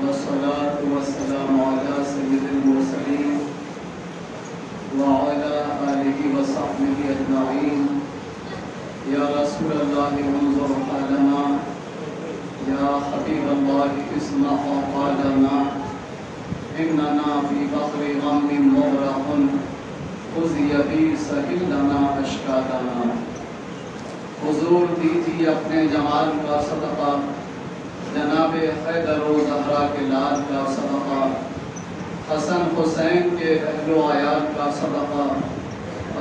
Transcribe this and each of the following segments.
والصلاة والسلام على سيد المرسلين وعلى آله وصحبه أجمعين. يا رسول الله انظر حالنا، يا حبيب الله اسمع قالنا، إننا في بحر غم مغرق، خذ يدي سهل لنا أشكالنا. حضور دیجیے اپنے جمال کا صدقہ، جناب حیدر و زہرا کے لال کا صدقہ، حسن حسین کے اہل و عیال کا صدقہ،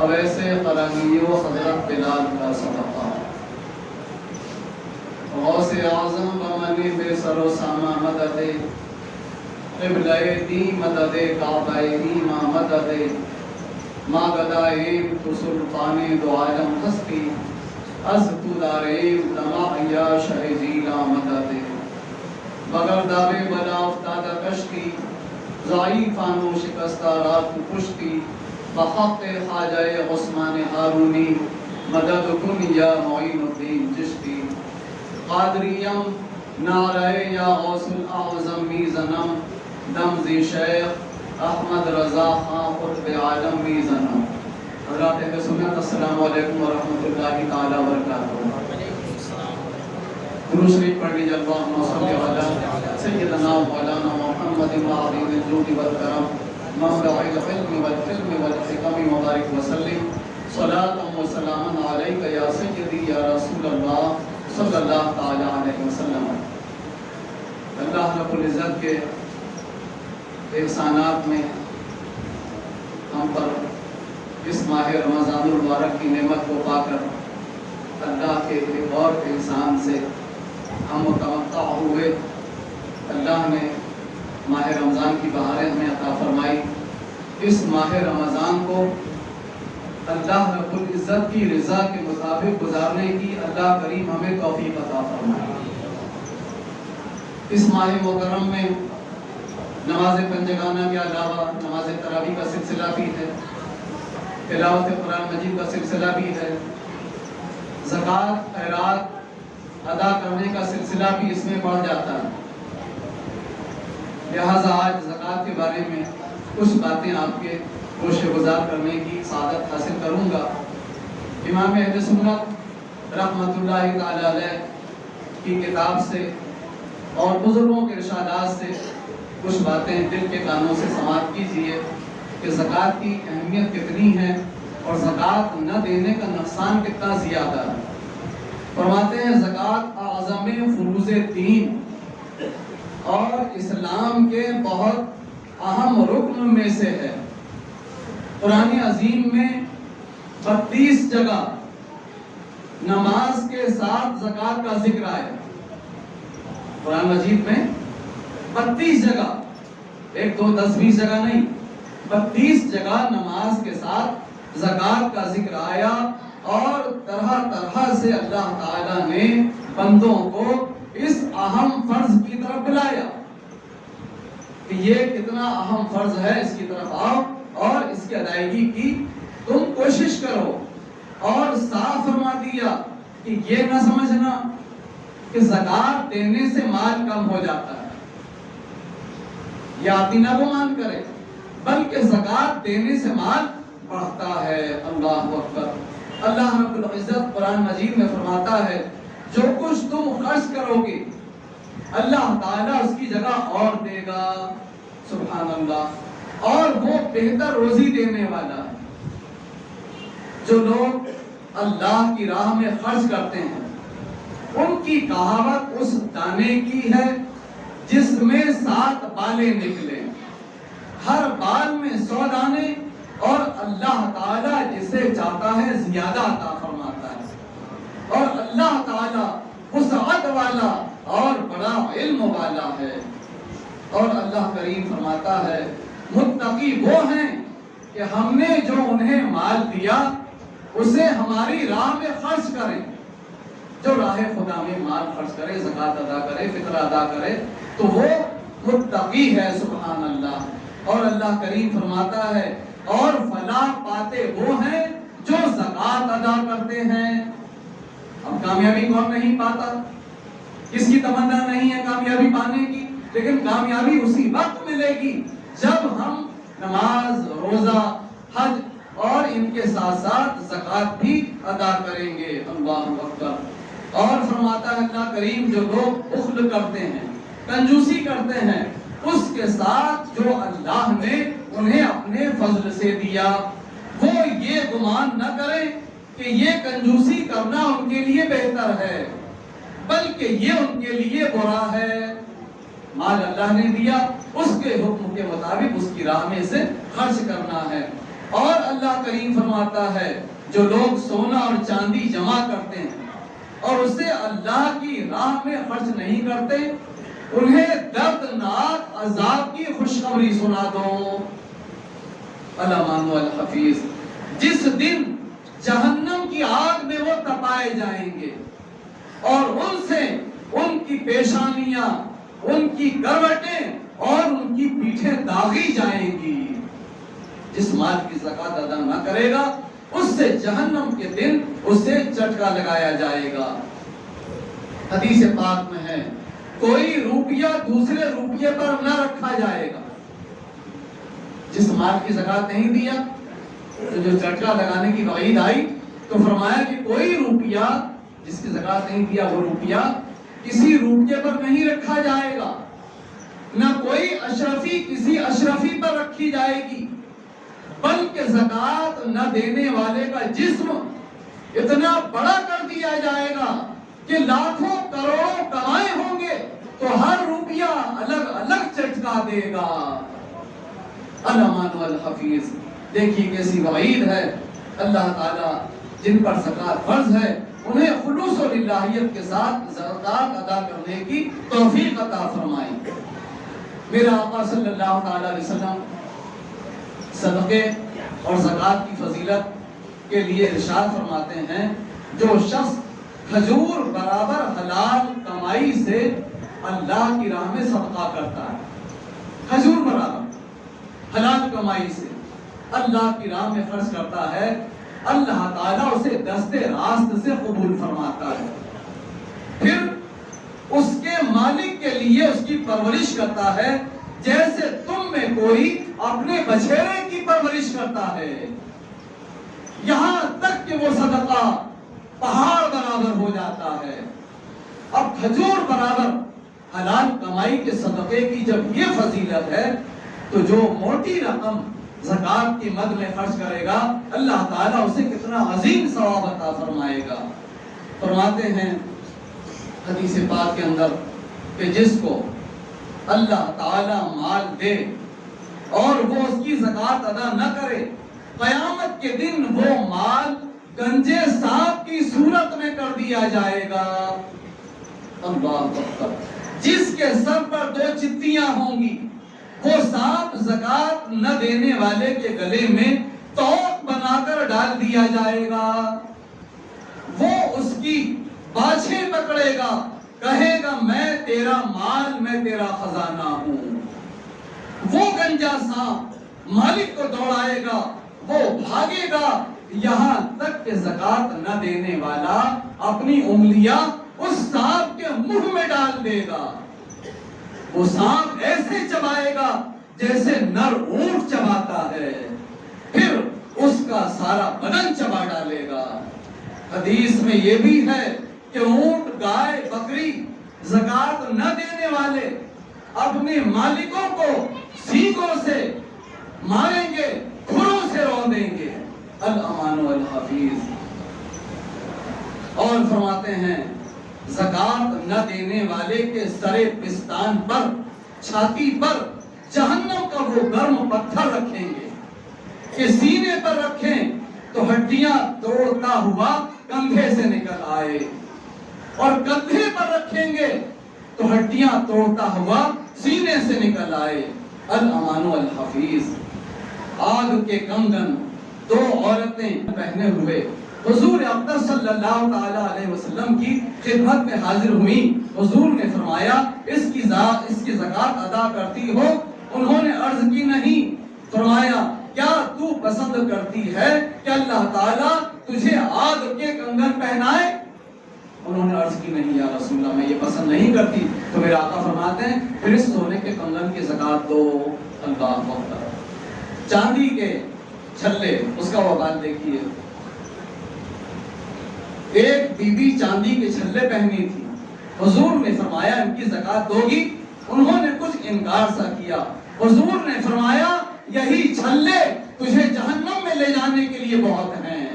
اویس قرنی و حضرت بلال کا صدقہ. غوث اعظم بمنی بے سر و سامہ مدد، قبلہ دی مدد کعبہ ایمہ مدد، ما گدائیم تو سلطان دو عالم ہستی، از تو داریم دماغیا شہ جیلا مدد. بغیر دابے بلا افتادہ کشتی، ضعیفان و شکستہ رات پشتی، بحق خواجہ عثمان ہارونی مدد کن یا معین الدین چشتی. قادریم نعرہ یا غوث الاعظم میزنم، دم زی شیخ احمد رضا خان قطب عالم میزنم. حضرات اہل سنت السلام علیکم ورحمۃ اللہ تعالی وبرکاتہ. درود شریف پڑھ لیجیے. اللہم صل علی سیدنا مولانا محمد معظم الجود والکرم منبع العلم والحلم والحکم مبارک وسلم. صلاۃ و سلاما علیک یا سیدی یا رسول اللہ صلی اللہ تعالی علیہ وسلم. اللہ رب العزت کے احسانات میں ہم پر اس ماہ رمضان المبارک کی نعمت کو پا کر اللہ کے ایک اور احسان سے ہم متمتع ہوئے. اللہ نے ماہ رمضان کی بہاریں ہمیں عطا فرمائی. اس ماہ رمضان کو اللہ رب العزت کی رضا کے مطابق گزارنے کی اللہ کریم ہمیں توفیق عطا فرمائے. اس ماہ مکرم میں نماز پنجگانہ کے علاوہ نماز تراویح کا سلسلہ بھی ہے، تلاوت قرآن مجید کا سلسلہ بھی ہے، زکوٰۃ خیرات ادا کرنے کا سلسلہ بھی اس میں بڑھ جاتا ہے. لہٰذا آج زکوٰۃ کے بارے میں کچھ باتیں آپ کے گوش گزار کرنے کی سعادت حاصل کروں گا. امام اہل سنت رحمۃ اللہ تعالی علیہ کی کتاب سے اور بزرگوں کے ارشادات سے کچھ باتیں دل کے کانوں سے سماعت کیجیے کہ زکوٰۃ کی اہمیت کتنی ہے اور زکوٰۃ نہ دینے کا نقصان کتنا زیادہ ہے. فرماتے ہیں زکوٰۃ اعظم فروض دین اور اسلام کے بہت اہم رکن میں سے ہے. قرآن عظیم میں 32 جگہ نماز کے ساتھ زکوٰۃ کا ذکر آیا. قرآن مجید میں 32 جگہ، 1 2 10 20 جگہ نہیں، 32 جگہ نماز کے ساتھ زکوٰۃ کا ذکر آیا. اور طرح طرح سے اللہ تعالیٰ نے بندوں کو اس اہم فرض کی طرف بلایا کہ یہ کتنا اہم فرض ہے، اس کی طرف آؤ اور اس کی ادائیگی کی تم کوشش کرو. اور صاف فرما دیا کہ یہ نہ سمجھنا کہ زکوٰۃ دینے سے مال کم ہو جاتا ہے، یا نہ گمان کرے، بلکہ زکوٰۃ دینے سے مال بڑھتا ہے. اللہ اکبر. اللہ رب العزت قرآن مجید میں فرماتا ہے جو کچھ تم خرچ کرو گے اللہ تعالیٰ اس کی جگہ اور دے گا. سبحان اللہ. اور وہ بہتر روزی دینے والا ہے. جو لوگ اللہ کی راہ میں خرچ کرتے ہیں ان کی کہاوت اس دانے کی ہے جس میں 7 بالیں نکلے، ہر بال میں 100 دانے، اور اللہ تعالیٰ جسے چاہتا ہے زیادہ عطا فرماتا ہے. اور اللہ تعالیٰ وسعت والا اور بڑا علم والا ہے. اور اللہ کریم فرماتا ہے متقی وہ ہیں کہ ہم نے جو انہیں مال دیا اسے ہماری راہ میں خرچ کریں. جو راہ خدا میں مال خرچ کرے، زکوٰۃ ادا کرے، فطر ادا کرے، تو وہ متقی ہے. سبحان اللہ. اور اللہ کریم فرماتا ہے اور فلاح پاتے وہ ہیں جو زکوٰۃ ادا کرتے ہیں. اب کامیابی کون نہیں پاتا؟ کس کی تمنا نہیں ہے کامیابی پانے کی؟ لیکن کامیابی اسی وقت ملے گی جب ہم نماز، روزہ، حج اور ان کے ساتھ ساتھ زکوٰۃ بھی ادا کریں گے۔ اللہ اکبر۔ اور فرماتا ہے اللہ کریم، جو لوگ بخل کرتے ہیں، کنجوسی کرتے ہیں، اس کے ساتھ جو اللہ نے انہیں اپنے فضل سے دیا، وہ یہ گمان نہ کریں کہ یہ کنجوسی کرنا ان کے لیے بہتر ہے، بلکہ یہ ان کے لیے برا ہے۔ مال اللہ نے دیا، اس کے حکم کے مطابق اس کی راہ میں سے خرچ کرنا ہے۔ اور اللہ کریم فرماتا ہے جو لوگ سونا اور چاندی جمع کرتے ہیں اور اسے اللہ کی راہ میں خرچ نہیں کرتے، انہیں دردناک عذاب کی خوشخبری سنا دو۔ الامان والحفیظ، جس دن جہنم کی آگ میں وہ تپائے جائیں گے اور ان سے ان کی پیشانیاں، ان کی کروٹیں اور ان کی پیٹھیں داغی جائیں گی۔ جس مال کی زکوٰۃ ادا نہ کرے گا، اس سے جہنم کے دن اسے چٹکا لگایا جائے گا۔ حدیث پاک میں ہے، کوئی روپیہ دوسرے روپیے پر نہ رکھا جائے گا۔ جس مال کی زکوٰۃ نہیں دیا تو جو چٹکا لگانے کی وعید آئی، تو فرمایا کہ کوئی روپیہ جس کی زکوٰۃ نہیں دیا، وہ روپیہ کسی روپیے پر نہیں رکھا جائے گا، نہ کوئی اشرفی کسی اشرفی پر رکھی جائے گی، بلکہ زکوٰۃ نہ دینے والے کا جسم اتنا بڑا کر دیا جائے گا کہ لاکھوں کروڑوں کمائے ہوں گے تو ہر روپیہ الگ الگ چٹکا دے گا۔ الامان والحفیظ، دیکھیے کیسی وعید ہے۔ اللہ تعالیٰ جن پر زکوٰۃ فرض ہے انہیں خلوص و للہیت کے ساتھ زکوٰۃ ادا کرنے کی توفیق عطا فرمائے۔ میرا آقا صلی اللہ تعالیٰ علیہ وسلم صدقے اور زکوٰۃ کی فضیلت کے لیے ارشاد فرماتے ہیں، جو شخص کھجور برابر حلال کمائی سے اللہ کی راہ میں صدقہ کرتا ہے، کھجور برابر حلال کمائی سے اللہ کی راہ میں خرچ کرتا ہے، اللہ تعالیٰ اسے دست راست سے قبول فرماتا ہے، پھر اس کے مالک کے لیے اس کی پرورش کرتا ہے جیسے تم میں کوئی اپنے بچھڑے کی پرورش کرتا ہے، یہاں تک کہ وہ صدقہ پہاڑ برابر ہو جاتا ہے۔ اب کھجور برابر حلال کمائی کے صدقے کی جب یہ فضیلت ہے، تو جو موٹی رقم زکوٰۃ کی مد میں خرچ کرے گا، اللہ تعالیٰ اسے کتنا عظیم ثواب عطا فرمائے گا۔ فرماتے ہیں حدیث پاک کے اندر کہ جس کو اللہ تعالیٰ مال دے اور وہ اس کی زکوٰۃ ادا نہ کرے، قیامت کے دن وہ مال گنجے سانپ کی صورت میں کر دیا جائے گا۔ اللہ اکبر۔ جس کے سر پر 2 چتیاں ہوں گی، وہ سانپ زکوٰۃ نہ دینے والے کے گلے میں توق بنا کر ڈال دیا جائے گا، وہ اس کی باچھیں پکڑے گا، کہے گا میں تیرا مال، میں تیرا خزانہ ہوں۔ وہ گنجا سانپ مالک کو دوڑائے گا، وہ بھاگے گا، یہاں تک کہ زکوٰۃ نہ دینے والا اپنی انگلیاں اس سانپ کے منہ میں ڈال دے گا۔ وہ سانپ ایسے چبائے گا جیسے نر اونٹ چباتا ہے، پھر اس کا سارا بدن چبا ڈالے گا۔ حدیث میں یہ بھی ہے کہ اونٹ، گائے، بکری زکوٰۃ نہ دینے والے اپنے مالکوں کو سینگوں سے ماریں گے، کھروں سے روندیں گے۔ الامان والحفیظ۔ اور فرماتے ہیں زکوٰۃ نہ دینے والے کے سر پستان پر، چھاتی پر جہنم کا وہ گرم پتھر رکھیں گے کہ سینے پر رکھیں تو ہڈیاں توڑتا ہوا کندھے سے نکل آئے، اور کندھے پر رکھیں گے تو ہڈیاں توڑتا ہوا سینے سے نکل آئے۔ الامان والحفیظ۔ آگ کے کنگن 2 عورتیں پہنے ہوئے حضور اقدس صلی اللہ تعالی علیہ وسلم کی خدمت میں حاضر ہوئیں۔ حضور نے فرمایا اس کی زکوٰۃ ادا کرتی ہو؟ انہوں نے عرض کی نہیں۔ فرمایا کیا تو پسند کرتی ہے کہ اللہ تعالیٰ تجھے آگ کے کنگن پہنائے؟ انہوں نے عرض کی نہیں یا رسول اللہ، میں یہ پسند نہیں کرتی۔ تو میرے آقا فرماتے ہیں پھر اس سونے کے کنگن کی زکات دو۔ اللہ اکبر۔ چاندی کے چھلے، اس کا وبال دیکھیے۔ ایک بی بی چاندی کے چھلے پہنی تھی، حضور نے فرمایا ان کی زکات دو گی؟ انہوں نے کچھ انکار سا کیا۔ حضور نے فرمایا یہی چھلے تجھے جہنم میں لے جانے کے لیے بہت ہیں۔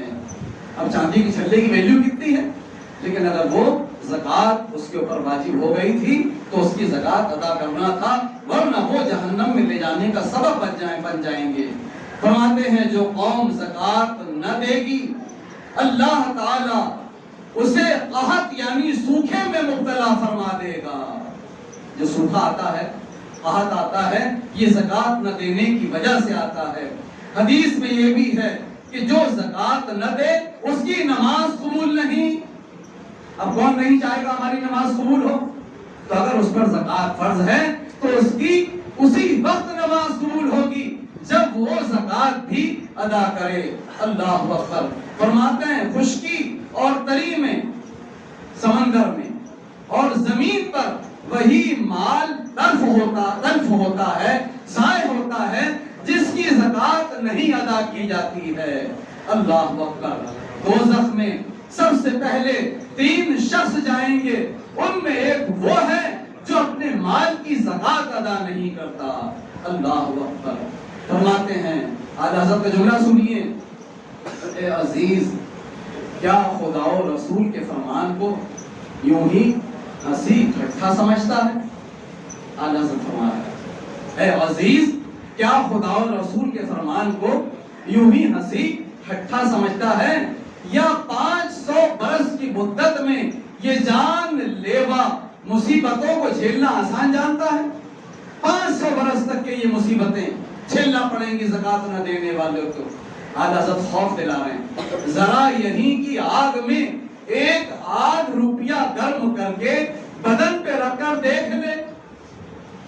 اب چاندی کے چھلے کی ویلیو کتنی ہے، لیکن اگر وہ زکات اس کے اوپر واجب ہو گئی تھی تو اس کی زکات ادا کرنا تھا، ورنہ وہ جہنم میں لے جانے کا سبب بن جائیں گے۔ فرماتے ہیں جو قوم زکات نہ دے گی اللہ تعالی اسے قحط یعنی سوکھے میں مبتلا فرما دے گا۔ جو سوکھا آتا ہے، قحط آتا ہے، یہ زکات نہ دینے کی وجہ سے آتا ہے۔ حدیث میں یہ بھی ہے کہ جو زکات نہ دے اس کی نماز قبول نہیں۔ اب کون نہیں چاہے گا ہماری نماز قبول ہو؟ تو اگر اس پر زکات فرض ہے تو اس کی اسی وقت نماز قبول ہوگی جب وہ زکات بھی ادا کرے۔ اللہ اکبر۔ فرماتے ہیں خشکی اور تری میں، سمندر میں اور زمین پر وہی مال تلف ہوتا ہے، ضائع ہوتا ہے جس کی زکات نہیں ادا کی جاتی ہے۔ اللہ اکبر۔ دوزخ میں سب سے پہلے 3 شخص جائیں گے، ان میں ایک وہ ہے جو اپنے مال کی زکات ادا نہیں کرتا۔ اللہ اکبر۔ فرماتے ہیں اعلیٰ حضرت کا جملہ سنیے، اے عزیز کیا خدا و رسول کے فرمان کو یوں ہی ہنسی ٹھٹھا سمجھتا ہے؟ اعلیٰ حضرت فرما رہے ہیں اے عزیز کیا خدا و رسول کے فرمان کو یوں ہی ہنسی ٹھٹھا سمجھتا ہے، یا 500 برس کی مدت میں یہ جان لیوا مصیبتوں کو جھیلنا آسان جانتا ہے؟ 500 برس تک کے یہ مصیبتیں جھیلنا پڑیں گی زکات نہ دینے والوں کو۔ اعلیٰ حضرت خوف دلا رہے ہیں، ذرا یہیں کی آگ میں 1 آدھ روپیہ گرم کر کے بدن پہ رکھ کر دیکھ لے۔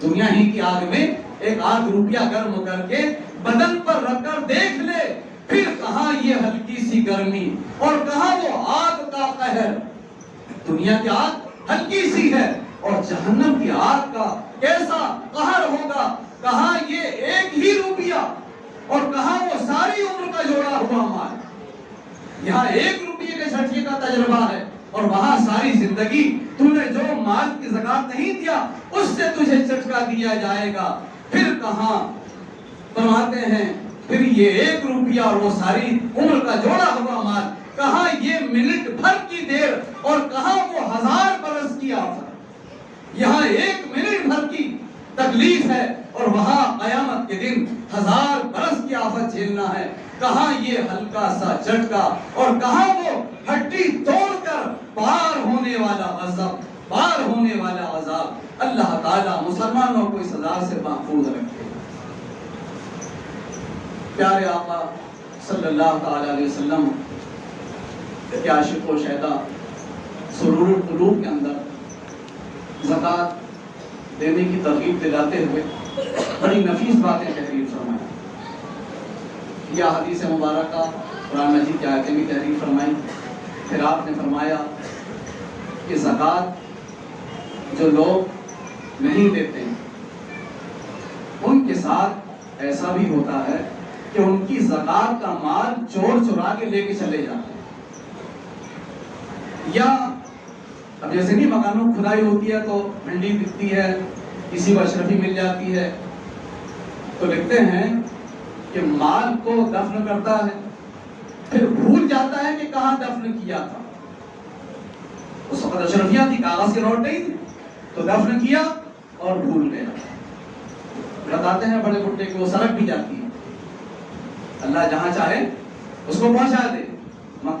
دنیا ہی کی آگ میں 1 آدھ روپیہ گرم کر کے بدن پر رکھ کر دیکھ لے، پھر کہاں یہ ہلکی سی گرمی اور کہاں وہ آگ کا قہر۔ دنیا کی آگ ہلکی سی ہے اور جہنم کی آگ کا کیسا قہر ہوگا، کہاں یہ 1 ہی روپیہ اور کہاں وہ ساری عمر کا جوڑا ہوا مال۔ یہاں 1 روپیے کے جھٹکے کا تجربہ ہے اور وہاں ساری زندگی تو نے جو مال کی زکات نہیں دیا اس سے تجھے جھٹکا دیا جائے گا۔ پھر کہاں فرماتے ہیں پھر یہ 1 روپیہ اور وہ ساری عمر کا جوڑا ہوا مال، کہاں یہ منٹ بھر کی دیر اور کہاں وہ 1000 برس کی آفت۔ یہاں 1 منٹ بھر کی تکلیف ہے اور وہاں قیامت کے دن 1000 برس کی آفت جھیلنا ہے۔ کہاں یہ ہلکا سا جھٹکا اور کہاں وہ ہڈی توڑ کر پار ہونے والا غضب، پار ہونے والا عذاب۔ اللہ تعالیٰ مسلمانوں کو اس عذاب سے محفوظ رکھے۔ پیارے آقا صلی اللہ تعالی علیہ وسلم کے عاشق و شہداء سرور القلوب کے اندر زکات دینے کی ترغیب دلاتے ہوئے بڑی نفیس باتیں تحریر فرمائیں۔ یا حدیث مبارکہ قرآن مجید کی آیتیں بھی تحریر فرمائیں۔ پھر آپ نے فرمایا کہ زکات جو لوگ نہیں دیتے ان کے ساتھ ایسا بھی ہوتا ہے کہ ان کی زکات کا مال چور چرا کے لے کے چلے جاتے ہیں۔ یا اب جیسے نہیں مکانوں کی کھدائی ہوتی ہے تو منڈی بکتی ہے، کسی کو اشرفی مل جاتی ہے، تو لکھتے ہیں کہ مال کو دفن کرتا ہے، پھر بھول جاتا ہے کہ کہاں دفن کیا تھا۔ اس وقت اشرفیاں تھی، کاغذ کے نوٹ نہیں تھے، تو دفن کیا اور بھول گیا۔ بتاتے ہیں بڑے بھٹے کہ وہ سڑک بھی جاتی ہے، اللہ جہاں چاہے اس کو پہنچا دے،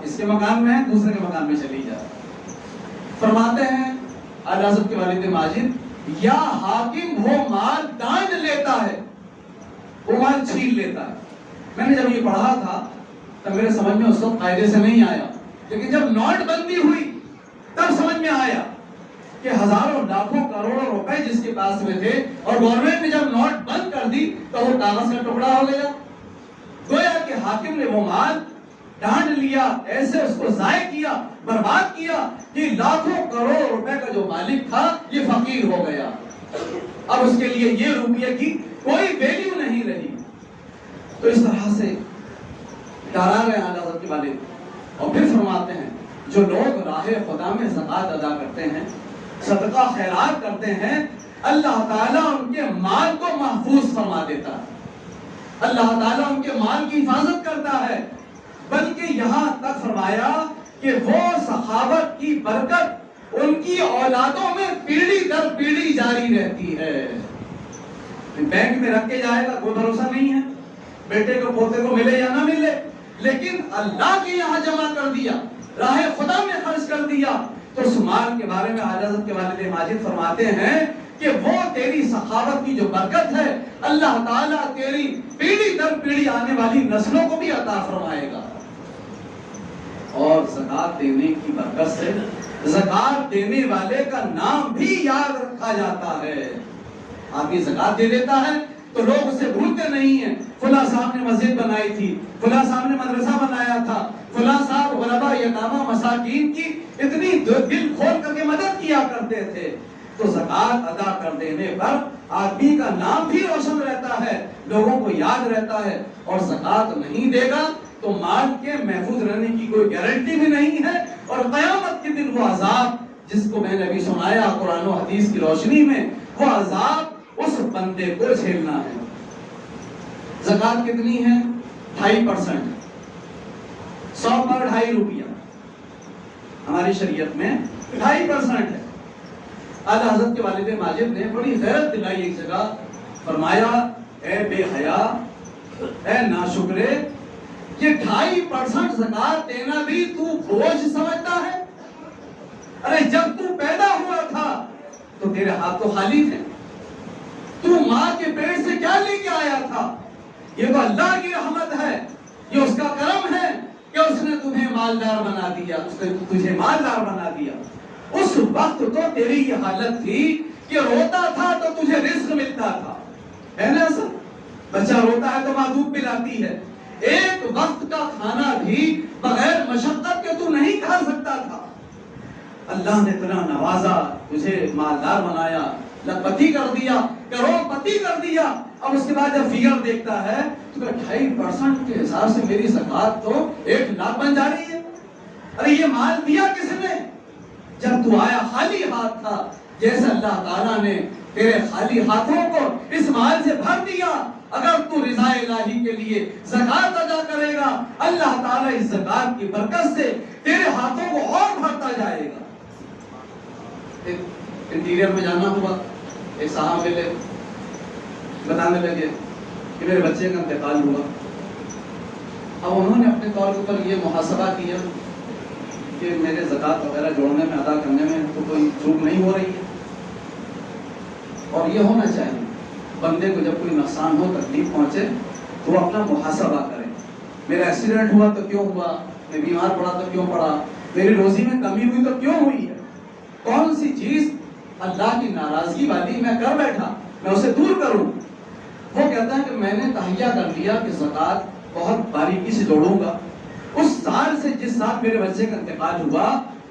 اس کے مکان میں ہے دوسرے کے مکان میں چلی جائے۔ فرماتے ہیں اعلیٰ حضرت کے والد ماجد، یا حاکم وہ مال ڈانٹ لیتا ہے، وہ مال چھین لیتا ہے۔ میں نے جب یہ پڑھا تھا تب میرے سمجھ میں اس وقت قاعدے سے نہیں آیا، لیکن جب نوٹ بندی ہوئی تب سمجھ میں آیا کہ ہزاروں لاکھوں کروڑوں روپے جس کے پاس میں تھے اور گورنمنٹ نے جب نوٹ بند کر دی تو وہ کاغذ کا ٹکڑا ہو گیا۔ گویا کہ حاکم نے وہ مال ڈانٹ لیا، ایسے اس کو ضائع کیا، برباد کیا کہ لاکھوں کروڑ روپے کا جو مالک تھا یہ فقیر ہو گیا، اب اس کے لیے یہ روپیے کی کوئی ویلیو نہیں رہی۔ تو اس طرح سے ڈرا رہے ہیں حضرت کے والد، اور پھر فرماتے ہیں جو لوگ راہ خدا میں زکوٰۃ ادا کرتے ہیں، صدقہ خیرات کرتے ہیں، اللہ تعالیٰ ان کے مال کو محفوظ فرما دیتا ہے، اللہ تعالیٰ ان کے مال کی حفاظت کرتا ہے، بلکہ یہاں تک فرمایا کہ وہ سخاوت کی برکت ان کی اولادوں میں پیڑھی در پیڑھی جاری رہتی ہے۔ بینک میں رکھ کے جائے گا کوئی بھروسہ نہیں ہے، بیٹے کو پوتے کو ملے یا نہ ملے، لیکن اللہ کے یہاں جمع کر دیا، راہ خدا میں خرچ کر دیا، تو اس مال کے بارے میں حضرت کے والد ماجد فرماتے ہیں کہ وہ تیری سخاوت کی جو برکت ہے اللہ تعالیٰ تیری پیڑھی در پیڑھی آنے والی نسلوں کو بھی عطا فرمائے گا۔ اور زکوٰۃ دینے کی برکت سے زکوٰۃ دینے والے کا نام بھی یاد رکھا جاتا ہے۔ آدمی زکوٰۃ دے دیتا ہے تو لوگ اسے بھولتے نہیں ہیں، فلاں صاحب نے مسجد بنائی تھی، فلاں صاحب نے مدرسہ بنایا تھا، فلاں صاحب غربا یتامہ مساکین کی اتنی دل کھول کر کے مدد کیا کرتے تھے۔ تو زکوٰۃ ادا کر دینے پر آدمی کا نام بھی روشن رہتا ہے، لوگوں کو یاد رہتا ہے، اور زکوٰۃ نہیں دے گا تو مال کے محفوظ رہنے کی کوئی گارنٹی بھی نہیں ہے، اور قیامت کے دن وہ عذاب جس کو میں نے ابھی سنایا قرآن و حدیث کی روشنی میں، وہ عذاب اس بندے کو جھیلنا ہے۔ زکوٰۃ کتنی ہے؟ 2.5%، 100 پر 2.5 روپیہ ہماری شریعت میں 2.5% ہے۔ اعلیٰ حضرت کے والد ماجد نے بڑی غیرت دلائی ایک جگہ، فرمایا اے بے حیا، اے ناشکرے، یہ 2.5% زکوٰۃ دینا بھی تو بوجھ سمجھتا ہے؟ ارے جب تو پیدا ہوا تھا تو تیرے ہاتھ تو خالی تھے، تو ماں کے پیٹ سے کیا لے کے آیا تھا؟ یہ تو اللہ کی رحمت ہے، یہ اس کا کرم ہے کہ اس نے تمہیں مالدار بنا دیا، اس نے تجھے مالدار بنا دیا۔ اس وقت تو تیری یہ حالت تھی کہ روتا تھا تو تجھے رزق ملتا تھا، ہے نا؟ ایسا بچہ روتا ہے تو ماں دودھ پلاتی ہے، ایک وقت کا کھانا بھی بغیر مشقت کے تو نہیں کھا سکتا تھا۔ اللہ نے تیرا نوازا، تجھے مالدار بنایا، لکھپتی کر دیا، کروڑ پتی کر دیا، اب اس کے بعد جب فگر دیکھتا ہے تو 2.5% کے حساب سے میری زکوٰۃ تو 1 لاکھ بن جا رہی ہے۔ ارے یہ مال دیا کس نے؟ جب تو آیا خالی ہاتھ تھا، جیسے اللہ تعالیٰ نے تیرے خالی ہاتھوں کو اس مال سے بھر دیا، اگر تو رضا الہی کے لیے زکوٰۃ ادا کرے گا، اللہ تعالیٰ اس زکوٰۃ کی برکت سے تیرے ہاتھوں کو اور بھرتا جائے گا۔ انٹیریئر میں جانا ہوا، ایک صاحب ملے، بتانے لگے کہ میرے بچے کا انتقال ہوا۔ اب انہوں نے اپنے طور پر یہ محاسبہ کیا کہ میرے زکوٰۃ وغیرہ جوڑنے میں، ادا کرنے میں تو کوئی چوک نہیں ہو رہی ہے، اور یہ ہونا چاہیے بندے کو جب کوئی نقصان ہو، تکلیف پہنچے تو وہ اپنا محاسبہ کرے۔ میرا ایکسیڈنٹ ہوا تو کیوں ہوا، میں بیمار پڑا تو کیوں پڑا، میری روزی میں کمی ہوئی تو کیوں ہوئی ہے، کون سی چیز اللہ کی ناراضگی والی میں کر بیٹھا، میں اسے دور کروں۔ وہ کہتا ہے کہ میں نے تہیہ کر لیا کہ زکوٰۃ بہت باریکی سے جوڑوں گا۔ اس سال سے جس سال میرے بچے کا انتقال ہوا،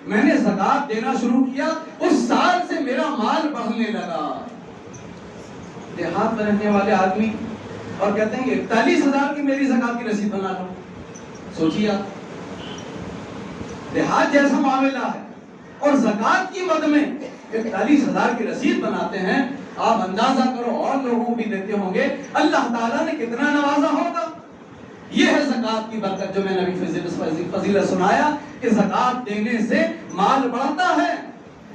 میں نے زکوٰۃ دینا شروع کیا، اس سال سے میرا مال بڑھنے لگا۔ دیہات میں رہنے والے آدمی اور کہتے ہیں کہ 41,000 کی میری زکوٰۃ کی رسید بنا لو۔ سوچیے آپ، دیہات جیسا معاملہ ہے اور زکوٰۃ کی مد میں 41,000 کی رسید بناتے ہیں، آپ اندازہ کرو اور لوگوں کو بھی دیتے ہوں گے، اللہ تعالیٰ نے کتنا نوازا ہوگا۔ یہ ہے زکوٰۃ کی برکت، جو میں نے ابھی فضیلت سنایا کہ زکوٰۃ دینے سے مال بڑھتا ہے۔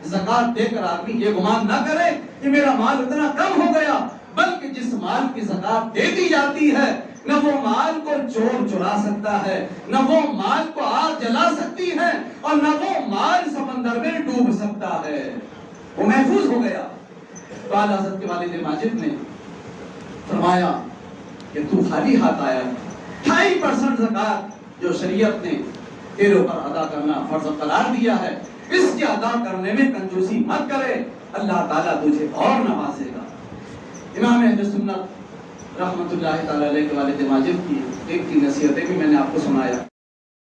زکوٰۃ دے کر آدمی یہ گمان نہ کرے کہ میرا مال اتنا کم ہو گیا، بلکہ جس مال کی زکوٰۃ دے دی جاتی ہے، نہ وہ مال کو چور چرا سکتا ہے، نہ وہ مال کو آگ جلا سکتی ہے، اور نہ وہ مال سمندر میں ڈوب سکتا ہے، وہ محفوظ ہو گیا۔ تو اعلیٰ حضرت کے والد ماجد نے فرمایا کہ تو خالی ہاتھ آیا، 2.5% زکوٰۃ جو شریعت نے تیرے اوپر ادا کرنا فرض قرار دیا ہے، اس کے ادا کرنے میں کنجوسی مت کرے، اللہ تعالیٰ تجھے اور نوازے گا۔ امام اہل سنت رحمۃ اللہ تعالی علیہ کے والد ماجد کی ایک کی نصیحتیں بھی میں نے آپ کو سنایا۔